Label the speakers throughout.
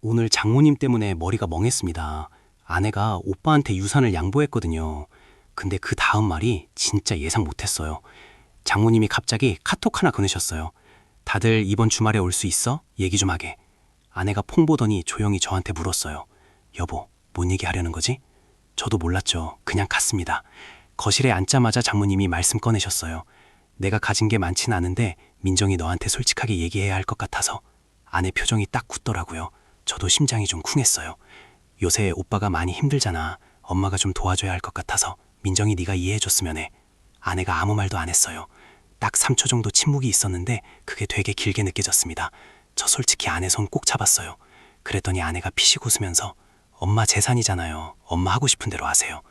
Speaker 1: 오늘 장모님 때문에 머리가 멍했습니다. 아내가 오빠한테 유산을 양보했거든요. 근데 그 다음 말이 진짜 예상 못했어요. 장모님이 갑자기 카톡 하나 보내셨어요. 다들 이번 주말에 올 수 있어? 얘기 좀 하게. 아내가 폰 보더니 조용히 저한테 물었어요. 여보, 뭔 얘기 하려는 거지? 저도 몰랐죠. 그냥 갔습니다. 거실에 앉자마자 장모님이 말씀 꺼내셨어요. 내가 가진 게 많진 않은데 민정이 너한테 솔직하게 얘기해야 할 것 같아서. 아내 표정이 딱 굳더라고요. 저도 심장이 좀 쿵했어요. 요새 오빠가 많이 힘들잖아. 엄마가 좀 도와줘야 할 것 같아서 민정이 네가 이해해줬으면 해. 아내가 아무 말도 안 했어요. 딱 3초 정도 침묵이 있었는데 그게 되게 길게 느껴졌습니다. 저 솔직히 아내 손 꼭 잡았어요. 그랬더니 아내가 피식 웃으면서 엄마 재산이잖아요. 엄마 하고 싶은 대로 하세요.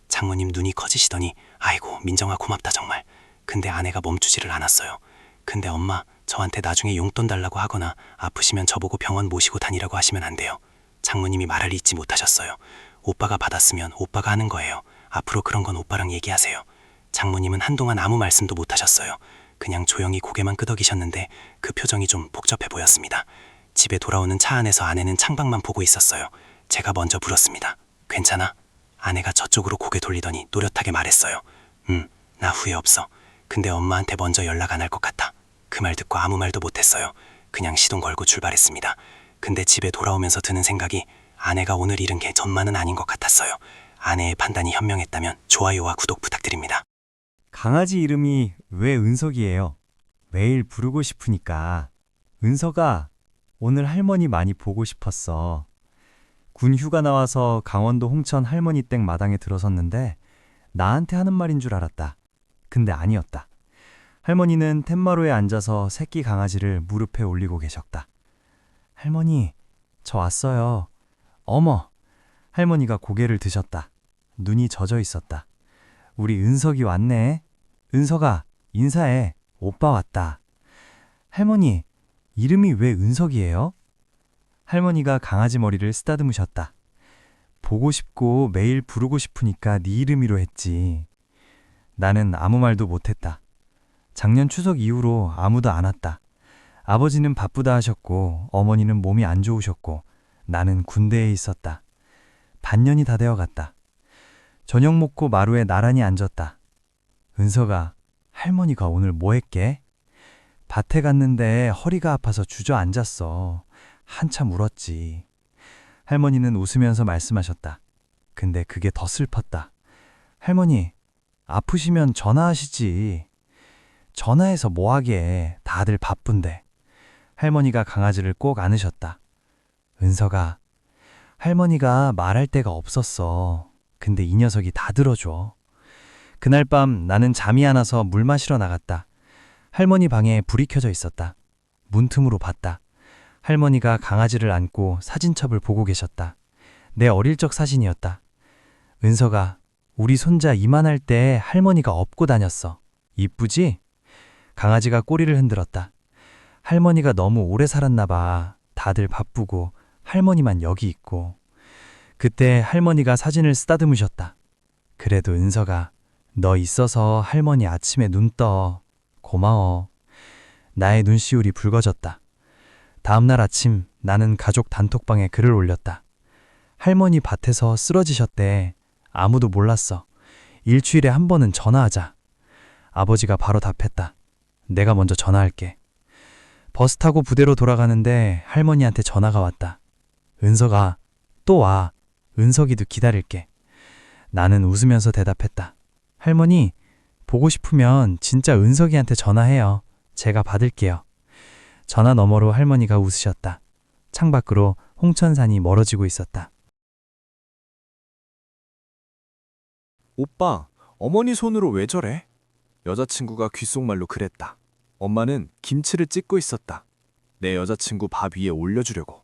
Speaker 1: 장모님 눈이 커지시더니 아이고 민정아 고맙다 정말. 근데 아내가 멈추지를 않았어요. 근데 엄마 저한테 나중에 용돈 달라고 하거나 아프시면 저보고 병원 모시고 다니라고 하시면 안 돼요. 장모님이 말을 잇지 못하셨어요. 오빠가 받았으면 오빠가 하는 거예요. 앞으로 그런 건 오빠랑 얘기하세요. 장모님은 한동안 아무 말씀도 못하셨어요. 그냥 조용히 고개만 끄덕이셨는데 그 표정이 좀 복잡해 보였습니다. 집에 돌아오는 차 안에서 아내는 창밖만 보고 있었어요. 제가 먼저 물었습니다. 괜찮아? 아내가 저쪽으로 고개 돌리더니 노릇하게 말했어요. 나 후회 없어. 근데 엄마한테 먼저 연락 안 할 것 같아. 그 말 듣고 아무 말도 못했어요. 그냥 시동 걸고 출발했습니다. 근데 집에 돌아오면서 드는 생각이 아내가 오늘 잃은 게 전만은 아닌 것 같았어요. 아내의 판단이 현명했다면 좋아요와 구독 부탁드립니다.
Speaker 2: 강아지 이름이 왜 은석이에요? 매일 부르고 싶으니까. 은석아, 오늘 할머니 많이 보고 싶었어. 군 휴가 나와서 강원도 홍천 할머니 댁 마당에 들어섰는데 나한테 하는 말인 줄 알았다. 근데 아니었다. 할머니는 텐마루에 앉아서 새끼 강아지를 무릎에 올리고 계셨다. 할머니, 저 왔어요. 어머! 할머니가 고개를 드셨다. 눈이 젖어 있었다. 우리 은석이 왔네. 은석아, 인사해. 오빠 왔다. 할머니, 이름이 왜 은석이에요? 할머니가 강아지 머리를 쓰다듬으셨다. 보고 싶고 매일 부르고 싶으니까 네 이름이로 했지. 나는 아무 말도 못했다. 작년 추석 이후로 아무도 안 왔다. 아버지는 바쁘다 하셨고 어머니는 몸이 안 좋으셨고 나는 군대에 있었다. 반년이 다 되어갔다. 저녁 먹고 마루에 나란히 앉았다. 은석아, 할머니가 오늘 뭐 했게? 밭에 갔는데 허리가 아파서 주저앉았어. 한참 울었지. 할머니는 웃으면서 말씀하셨다. 근데 그게 더 슬펐다. 할머니, 아프시면 전화하시지. 전화해서 뭐하게, 다들 바쁜데. 할머니가 강아지를 꼭 안으셨다. 은석아, 할머니가 말할 데가 없었어. 근데 이 녀석이 다 들어줘. 그날 밤 나는 잠이 안 와서 물 마시러 나갔다. 할머니 방에 불이 켜져 있었다. 문틈으로 봤다. 할머니가 강아지를 안고 사진첩을 보고 계셨다. 내 어릴 적 사진이었다. 은석아, 우리 손자 이만할 때 할머니가 업고 다녔어. 이쁘지? 강아지가 꼬리를 흔들었다. 할머니가 너무 오래 살았나 봐. 다들 바쁘고 할머니만 여기 있고. 그때 할머니가 사진을 쓰다듬으셨다. 그래도 은석아, 너 있어서 할머니 아침에 눈 떠. 고마워. 나의 눈시울이 붉어졌다. 다음날 아침 나는 가족 단톡방에 글을 올렸다. 할머니 밭에서 쓰러지셨대. 아무도 몰랐어. 일주일에 한 번은 전화하자. 아버지가 바로 답했다. 내가 먼저 전화할게. 버스 타고 부대로 돌아가는데 할머니한테 전화가 왔다. 은석아, 또 와. 은석이도 기다릴게. 나는 웃으면서 대답했다. 할머니, 보고 싶으면 진짜 은석이한테 전화해요. 제가 받을게요. 전화 너머로 할머니가 웃으셨다. 창밖으로 홍천산이 멀어지고 있었다.
Speaker 3: 오빠, 어머니 손으로 왜 저래? 여자친구가 귓속말로 그랬다. 엄마는 김치를 찢고 있었다. 내 여자친구 밥 위에 올려주려고.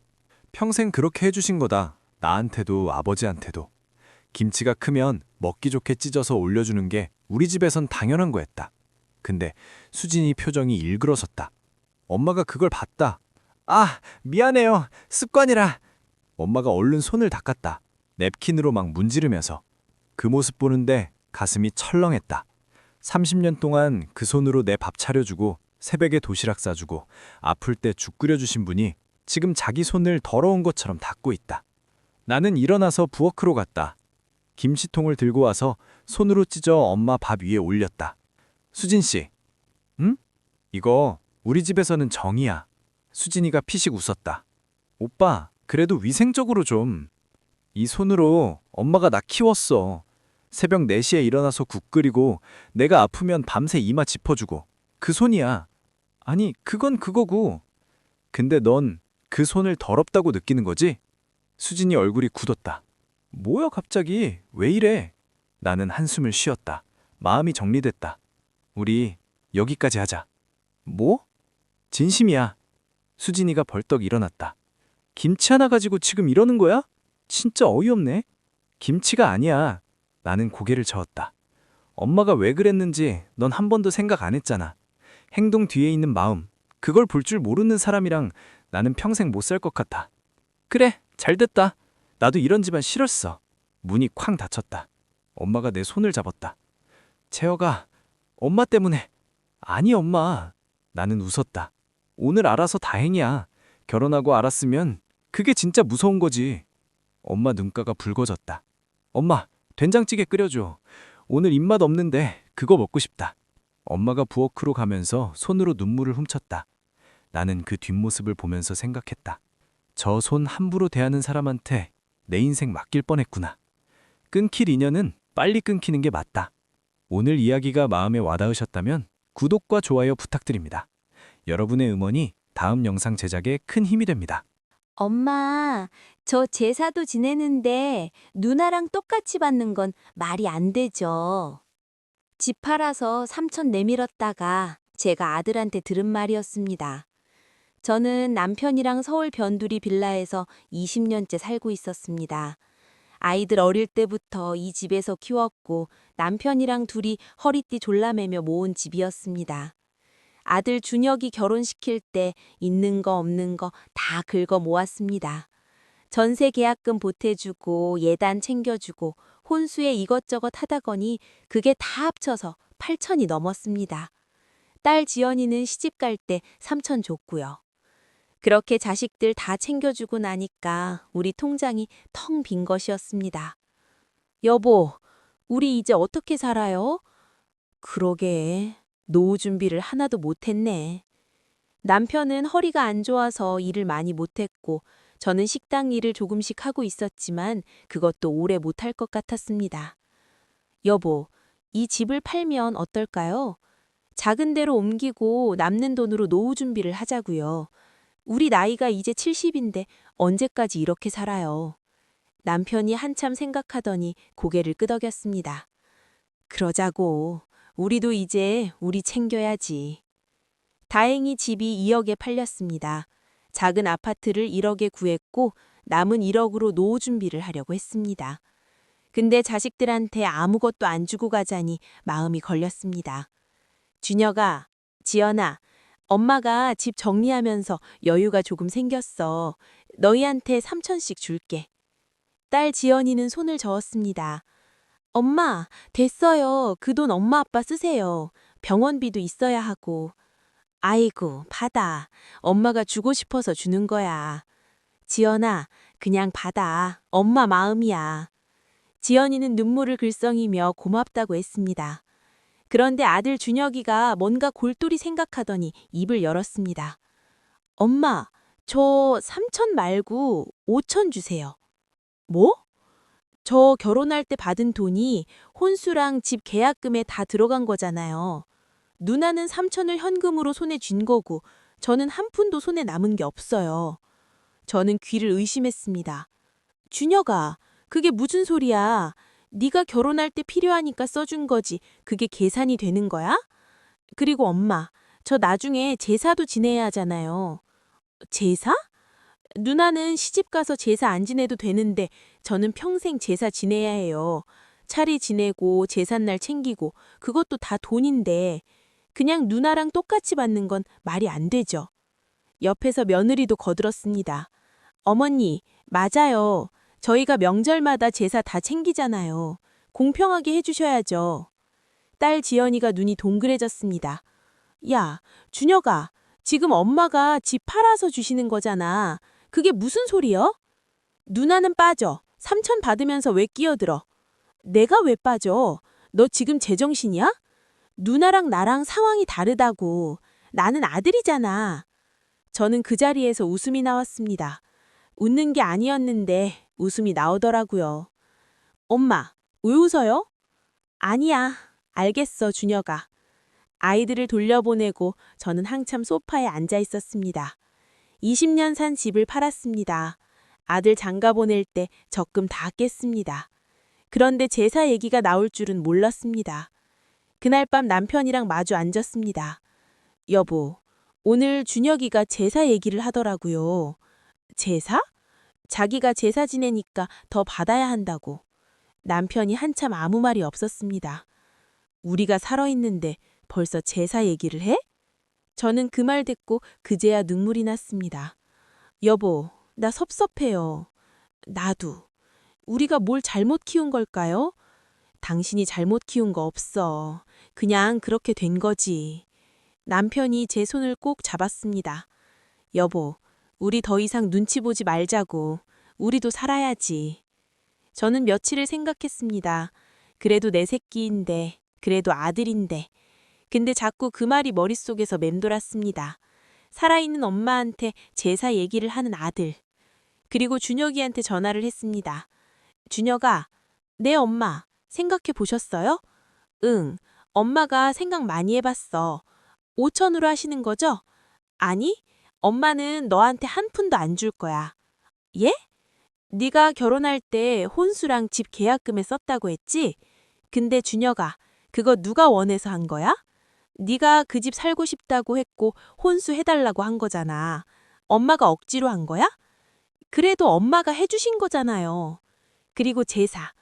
Speaker 3: 평생 그렇게 해주신 거다. 나한테도 아버지한테도. 김치가 크면 먹기 좋게 찢어서 올려주는 게 우리 집에선 당연한 거였다. 근데 수진이 표정이 일그러졌다. 엄마가 그걸 봤다. 아, 미안해요. 습관이라. 엄마가 얼른 손을 닦았다. 냅킨으로 막 문지르면서. 그 모습 보는데 가슴이 철렁했다. 30년 동안 그 손으로 내 밥 차려주고 새벽에 도시락 싸주고 아플 때 죽 끓여주신 분이 지금 자기 손을 더러운 것처럼 닦고 있다. 나는 일어나서 부엌으로 갔다. 김치통을 들고 와서 손으로 찢어 엄마 밥 위에 올렸다. 수진 씨, 응? 이거 우리 집에서는 정이야. 수진이가 피식 웃었다. 오빠, 그래도 위생적으로 좀. 이 손으로 엄마가 나 키웠어. 새벽 4시에 일어나서 국 끓이고 내가 아프면 밤새 이마 짚어주고. 그 손이야. 아니, 그건 그거고. 근데 넌 그 손을 더럽다고 느끼는 거지? 수진이 얼굴이 굳었다. 뭐야 갑자기? 왜 이래? 나는 한숨을 쉬었다. 마음이 정리됐다. 우리 여기까지 하자. 뭐? 진심이야. 수진이가 벌떡 일어났다. 김치 하나 가지고 지금 이러는 거야? 진짜 어이없네. 김치가 아니야. 나는 고개를 저었다. 엄마가 왜 그랬는지 넌 한 번도 생각 안 했잖아. 행동 뒤에 있는 마음, 그걸 볼 줄 모르는 사람이랑 나는 평생 못 살 것 같아. 그래, 잘 됐다. 나도 이런 집안 싫었어. 문이 쾅 닫혔다. 엄마가 내 손을 잡았다. 채혁아, 엄마 때문에. 아니 엄마. 나는 웃었다. 오늘 알아서 다행이야. 결혼하고 알았으면 그게 진짜 무서운 거지. 엄마 눈가가 붉어졌다. 엄마, 된장찌개 끓여줘. 오늘 입맛 없는데 그거 먹고 싶다. 엄마가 부엌으로 가면서 손으로 눈물을 훔쳤다. 나는 그 뒷모습을 보면서 생각했다. 저 손 함부로 대하는 사람한테 내 인생 맡길 뻔했구나. 끊길 인연은 빨리 끊기는 게 맞다. 오늘 이야기가 마음에 와닿으셨다면 구독과 좋아요 부탁드립니다. 여러분의 응원이 다음 영상 제작에 큰 힘이 됩니다.
Speaker 4: 엄마, 저 제사도 지내는데 누나랑 똑같이 받는 건 말이 안 되죠. 집 팔아서 삼천 내밀었다가 제가 아들한테 들은 말이었습니다. 저는 남편이랑 서울 변두리 빌라에서 20년째 살고 있었습니다. 아이들 어릴 때부터 이 집에서 키웠고 남편이랑 둘이 허리띠 졸라매며 모은 집이었습니다. 아들 준혁이 결혼시킬 때 있는 거 없는 거 다 긁어 모았습니다. 전세 계약금 보태주고 예단 챙겨주고 혼수에 이것저것 하다거니 그게 다 합쳐서 8천이 넘었습니다. 딸 지연이는 시집 갈 때 3천 줬고요. 그렇게 자식들 다 챙겨주고 나니까 우리 통장이 텅 빈 것이었습니다. 여보, 우리 이제 어떻게 살아요? 그러게, 노후 준비를 하나도 못했네. 남편은 허리가 안 좋아서 일을 많이 못했고 저는 식당 일을 조금씩 하고 있었지만 그것도 오래 못할 것 같았습니다. 여보, 이 집을 팔면 어떨까요? 작은 데로 옮기고 남는 돈으로 노후 준비를 하자고요. 우리 나이가 이제 70인데 언제까지 이렇게 살아요? 남편이 한참 생각하더니 고개를 끄덕였습니다. 그러자고. 우리도 이제 우리 챙겨야지. 다행히 집이 2억에 팔렸습니다. 작은 아파트를 1억에 구했고 남은 1억으로 노후 준비를 하려고 했습니다. 근데 자식들한테 아무것도 안 주고 가자니 마음이 걸렸습니다. 준혁아, 지연아, 엄마가 집 정리하면서 여유가 조금 생겼어. 너희한테 3천씩 줄게. 딸 지연이는 손을 저었습니다. 엄마, 됐어요. 그 돈 엄마 아빠 쓰세요. 병원비도 있어야 하고. 아이고, 받아. 엄마가 주고 싶어서 주는 거야. 지연아, 그냥 받아. 엄마 마음이야. 지연이는 눈물을 글썽이며 고맙다고 했습니다. 그런데 아들 준혁이가 뭔가 골똘히 생각하더니 입을 열었습니다. 엄마, 저 3천 말고 5천 주세요. 뭐? 저 결혼할 때 받은 돈이 혼수랑 집 계약금에 다 들어간 거잖아요. 누나는 3천을 현금으로 손에 쥔 거고 저는 한 푼도 손에 남은 게 없어요. 저는 귀를 의심했습니다. 준혁아, 그게 무슨 소리야? 네가 결혼할 때 필요하니까 써준 거지. 그게 계산이 되는 거야? 그리고 엄마, 저 나중에 제사도 지내야 하잖아요. 제사? 누나는 시집 가서 제사 안 지내도 되는데 저는 평생 제사 지내야 해요. 차례 지내고 제삿날 챙기고 그것도 다 돈인데 그냥 누나랑 똑같이 받는 건 말이 안 되죠. 옆에서 며느리도 거들었습니다. 어머니, 맞아요. 저희가 명절마다 제사 다 챙기잖아요. 공평하게 해주셔야죠. 딸 지연이가 눈이 동그래졌습니다. 야, 준혁아,
Speaker 5: 지금 엄마가 집 팔아서 주시는 거잖아. 그게 무슨 소리여? 누나는 빠져. 3천 받으면서 왜 끼어들어? 내가 왜 빠져? 너 지금 제정신이야? 누나랑 나랑 상황이 다르다고. 나는 아들이잖아. 저는 그 자리에서 웃음이 나왔습니다. 웃는 게 아니었는데 웃음이 나오더라고요. 엄마, 왜 웃어요? 아니야. 알겠어, 준혁아. 아이들을 돌려보내고 저는 한참 소파에 앉아 있었습니다. 20년 산 집을 팔았습니다. 아들 장가 보낼 때 적금 다 깼습니다. 그런데 제사 얘기가 나올 줄은 몰랐습니다. 그날 밤 남편이랑 마주 앉았습니다. 여보, 오늘 준혁이가 제사 얘기를 하더라고요. 제사? 자기가 제사 지내니까 더 받아야 한다고. 남편이 한참 아무 말이 없었습니다. 우리가 살아있는데 벌써 제사 얘기를 해? 저는 그 말 듣고 그제야 눈물이 났습니다. 여보, 나 섭섭해요. 나도. 우리가 뭘 잘못 키운 걸까요? 당신이 잘못 키운 거 없어. 그냥 그렇게 된 거지. 남편이 제 손을 꼭 잡았습니다. 여보, 우리 더 이상 눈치 보지 말자고. 우리도 살아야지. 저는 며칠을 생각했습니다. 그래도 내 새끼인데, 그래도 아들인데. 근데 자꾸 그 말이 머릿속에서 맴돌았습니다. 살아있는 엄마한테 제사 얘기를 하는 아들. 그리고 준혁이한테 전화를 했습니다. 준혁아, 내 엄마 생각해 보셨어요? 응, 엄마가 생각 많이 해봤어. 5천으로 하시는 거죠? 아니, 엄마는 너한테 한 푼도 안 줄 거야. 예? 네가 결혼할 때 혼수랑 집 계약금에 썼다고 했지? 근데 준혁아, 그거 누가 원해서 한 거야? 네가 그 집 살고 싶다고 했고 혼수 해달라고 한 거잖아. 엄마가 억지로 한 거야? 그래도 엄마가 해주신 거잖아요. 그리고 제사.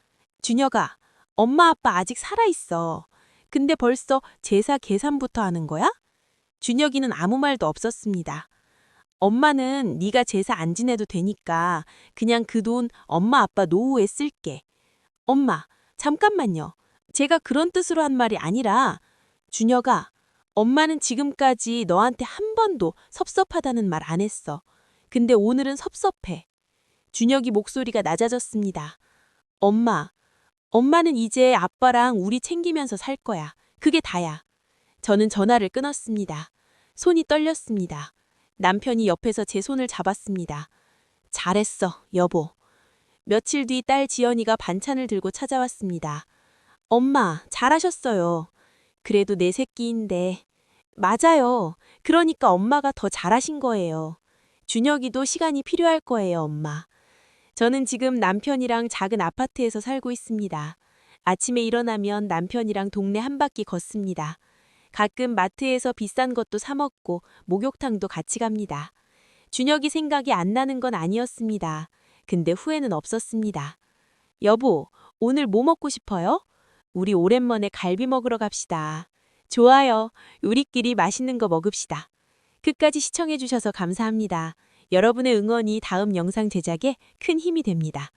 Speaker 5: 준혁아, 엄마 아빠 아직 살아있어. 근데 벌써 제사 계산부터 하는 거야? 준혁이는 아무 말도 없었습니다. 엄마는 네가 제사 안 지내도 되니까 그냥 그 돈 엄마 아빠 노후에 쓸게. 엄마, 잠깐만요. 제가 그런 뜻으로 한 말이 아니라 준혁아, 엄마는 지금까지 너한테 한 번도 섭섭하다는 말 안 했어. 근데 오늘은 섭섭해. 준혁이 목소리가 낮아졌습니다. 엄마는 이제 아빠랑 우리 챙기면서 살 거야. 그게 다야. 저는 전화를 끊었습니다. 손이 떨렸습니다. 남편이 옆에서 제 손을 잡았습니다. 잘했어, 여보. 며칠 뒤 딸 지연이가 반찬을 들고 찾아왔습니다. 엄마, 잘하셨어요. 그래도 내 새끼인데. 맞아요. 그러니까 엄마가 더 잘하신 거예요. 준혁이도 시간이 필요할 거예요, 엄마. 저는 지금 남편이랑 작은 아파트에서 살고 있습니다. 아침에 일어나면 남편이랑 동네 한 바퀴 걷습니다. 가끔 마트에서 비싼 것도 사 먹고 목욕탕도 같이 갑니다. 준혁이 생각이 안 나는 건 아니었습니다. 근데 후회는 없었습니다. 여보, 오늘 뭐 먹고 싶어요? 우리 오랜만에 갈비 먹으러 갑시다. 좋아요. 우리끼리 맛있는 거 먹읍시다. 끝까지 시청해주셔서 감사합니다. 여러분의 응원이 다음 영상 제작에 큰 힘이 됩니다.